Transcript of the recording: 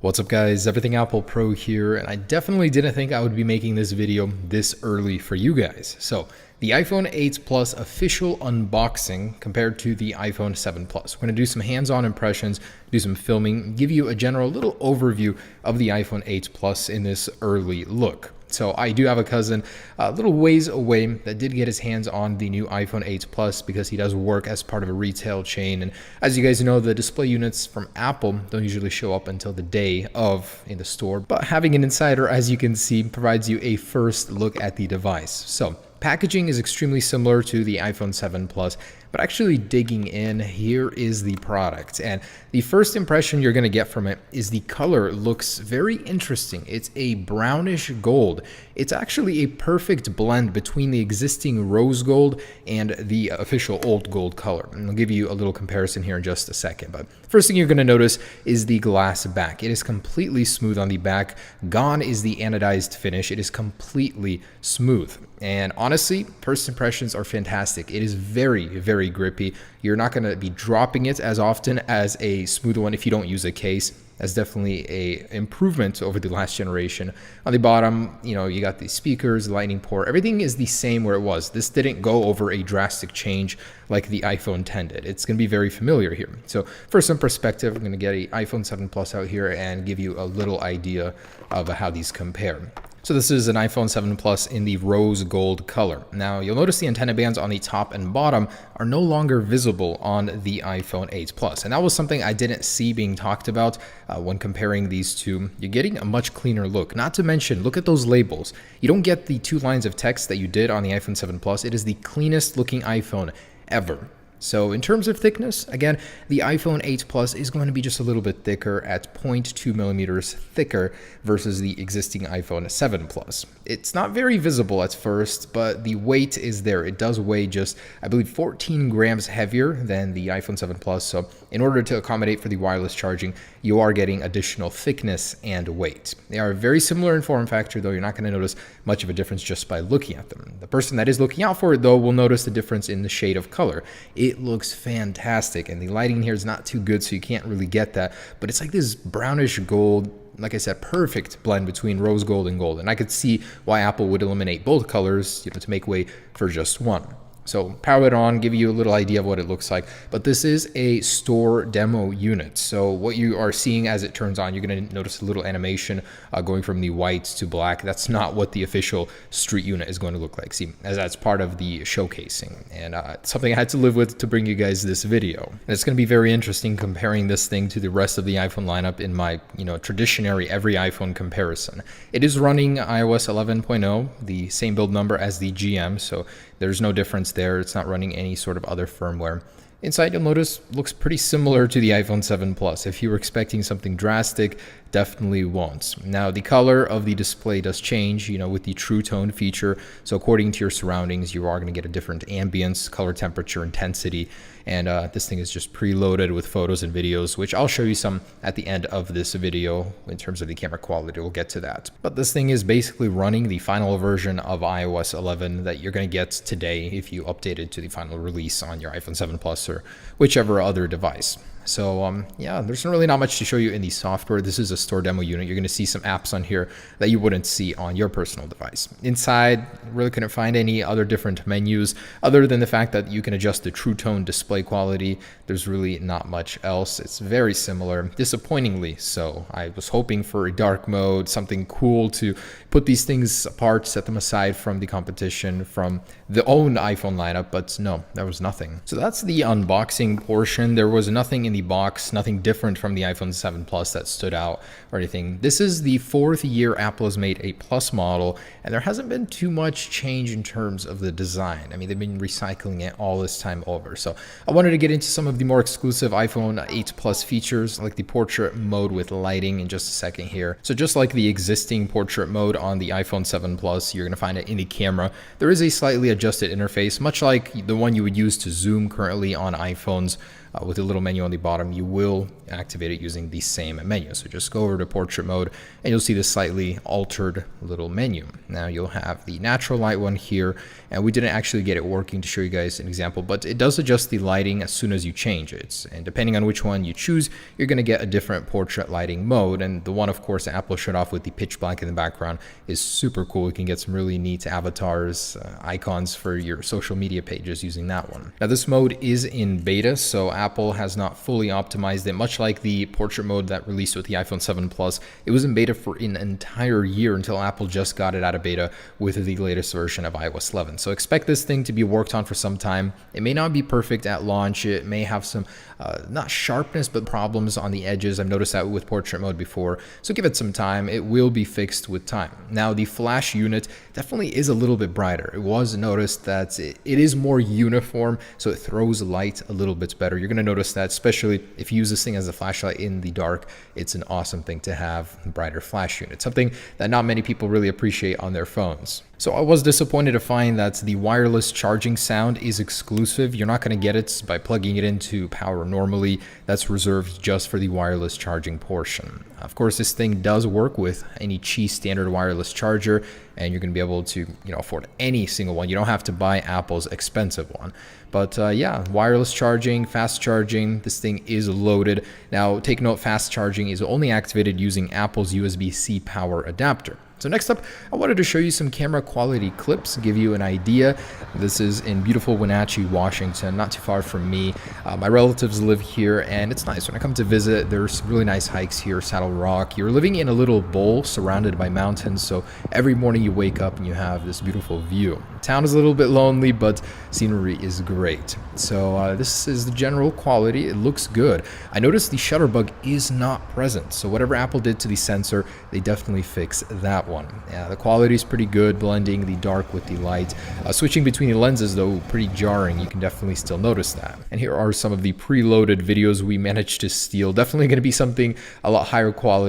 What's up guys, Everything Apple Pro here, and I definitely didn't think I would be making this video this early for you guys. So the iPhone 8 Plus official unboxing compared to the iPhone 7 Plus. We're going to do some hands-on impressions, do some filming, give you a general little overview of the iPhone 8 Plus in this early look. So I do have a cousin a little ways away that did get his hands on the new iPhone 8 Plus because he does work as part of a retail chain. And as you guys know, the display units from Apple don't usually show up until the day of in the store. But having an insider, as you can see, provides you a first look at the device. So packaging is extremely similar to the iPhone 7 Plus, but actually digging in, here is the product. And the first impression you're gonna get from it is the color looks very interesting. It's a brownish gold. It's actually a perfect blend between the existing rose gold and the official old gold color. And I'll give you a little comparison here in just a second. But first thing you're gonna notice is the glass back. It is completely smooth on the back. Gone is the anodized finish. It is completely smooth. And honestly, first impressions are fantastic. It is very, very grippy. You're not going to be dropping it as often as a smooth one if you don't use a case. That's definitely a improvement over the last generation. On the bottom, you got the speakers, the lightning port. Everything is the same where it was. This didn't go over a drastic change like the iPhone 10 did. It's going to be very familiar here. So for some perspective, I'm going to get an iPhone 7 Plus out here and give you a little idea of how these compare. So this is an iPhone 7 Plus in the rose gold color. Now you'll notice the antenna bands on the top and bottom are no longer visible on the iPhone 8 Plus. And that was something I didn't see being talked about when comparing these two. You're getting a much cleaner look. Not to mention, look at those labels. You don't get the two lines of text that you did on the iPhone 7 Plus. It is the cleanest looking iPhone ever. So in terms of thickness, again, the iPhone 8 Plus is going to be just a little bit thicker at 0.2 millimeters thicker versus the existing iPhone 7 Plus. It's not very visible at first, but the weight is there. It does weigh just, I believe, 14 grams heavier than the iPhone 7 Plus. So in order to accommodate for the wireless charging, you are getting additional thickness and weight. They are very similar in form factor, though you're not going to notice much of a difference just by looking at them. The person that is looking out for it, though, will notice the difference in the shade of color. It looks fantastic, and the lighting here is not too good, so you can't really get that, but it's like this brownish gold, like I said, perfect blend between rose gold and gold. And I could see why Apple would eliminate both colors, to make way for just one. So power it on, give you a little idea of what it looks like. But this is a store demo unit. So what you are seeing as it turns on, you're going to notice a little animation going from the white to black. That's not what the official street unit is going to look like. See, as that's part of the showcasing. And something I had to live with to bring you guys this video. And it's going to be very interesting comparing this thing to the rest of the iPhone lineup in my, traditionary every iPhone comparison. It is running iOS 11.0, the same build number as the GM. So there's no difference there. It's not running any sort of other firmware. Inside, you'll notice, looks pretty similar to the iPhone 7 Plus. If you were expecting something drastic, definitely won't. Now, the color of the display does change, with the True Tone feature. So according to your surroundings, you are going to get a different ambience, color, temperature, intensity. And this thing is just preloaded with photos and videos, which I'll show you some at the end of this video in terms of the camera quality. We'll get to that. But this thing is basically running the final version of iOS 11 that you're going to get today if you update it to the final release on your iPhone 7 Plus or whichever other device. So yeah, there's really not much to show you in the software. This is a store demo unit. You're going to see some apps on here that you wouldn't see on your personal device. Inside, really couldn't find any other different menus other than the fact that you can adjust the True Tone display quality. There's really not much else. It's very similar, disappointingly so. I was hoping for a dark mode, something cool to put these things apart, set them aside from the competition, from the own iPhone lineup, but no, there was nothing. So that's the unboxing portion. There was nothing in the box, nothing different from the iPhone 7 Plus that stood out or anything. This is the fourth year Apple has made a Plus model, and there hasn't been too much change in terms of the design. I mean, they've been recycling it all this time over. So I wanted to get into some of the more exclusive iPhone 8 Plus features, like the portrait mode with lighting in just a second here. So just like the existing portrait mode on the iPhone 7 Plus, you're going to find it in the camera. There is a slightly adjusted interface, much like the one you would use to zoom currently on iPhones with the little menu on the bottom, you will activate it using the same menu. So just go over to portrait mode and you'll see this slightly altered little menu. Now you'll have the natural light one here, and we didn't actually get it working to show you guys an example, but it does adjust the lighting as soon as you change it. And depending on which one you choose, you're going to get a different portrait lighting mode. And the one, of course, Apple showed off with the pitch black in the background is super cool. You can get some really neat avatars, icons for your social media pages using that one. Now this mode is in beta, so Apple has not fully optimized it, much like the portrait mode that released with the iPhone 7 Plus. It was in beta for an entire year until Apple just got it out of beta with the latest version of iOS 11. So expect this thing to be worked on for some time. It may not be perfect at launch. It may have some, not sharpness, but problems on the edges. I've noticed that with portrait mode before. So give it some time. It will be fixed with time. Now the flash unit definitely is a little bit brighter. It was noticed that it is more uniform, so it throws light a little bit better. You're going to notice that, especially if you use this thing as a flashlight in the dark. It's an awesome thing to have a brighter flash unit, something that not many people really appreciate on their phones. So I was disappointed to find that the wireless charging sound is exclusive. You're not going to get it by plugging it into power normally. That's reserved just for the wireless charging portion. Of course, this thing does work with any Qi standard wireless charger, and you're going to be able to, afford any single one. You don't have to buy Apple's expensive one. But yeah, wireless charging, fast charging, this thing is loaded. Now, take note, fast charging is only activated using Apple's USB-C power adapter. So next up, I wanted to show you some camera quality clips, give you an idea. This is in beautiful Wenatchee, Washington, not too far from me. My relatives live here, and it's nice. When I come to visit, there's really nice hikes here, Saddle Rock. You're living in a little bowl surrounded by mountains, so every morning you wake up and you have this beautiful view. The town is a little bit lonely, but scenery is great. So this is the general quality. It looks good. I noticed the shutter bug is not present, so whatever Apple did to the sensor, they definitely fixed that one. Yeah, the quality is pretty good, blending the dark with the light. Switching between the lenses, though, pretty jarring. You can definitely still notice that. And here are some of the preloaded videos we managed to steal. Definitely going to be something a lot higher quality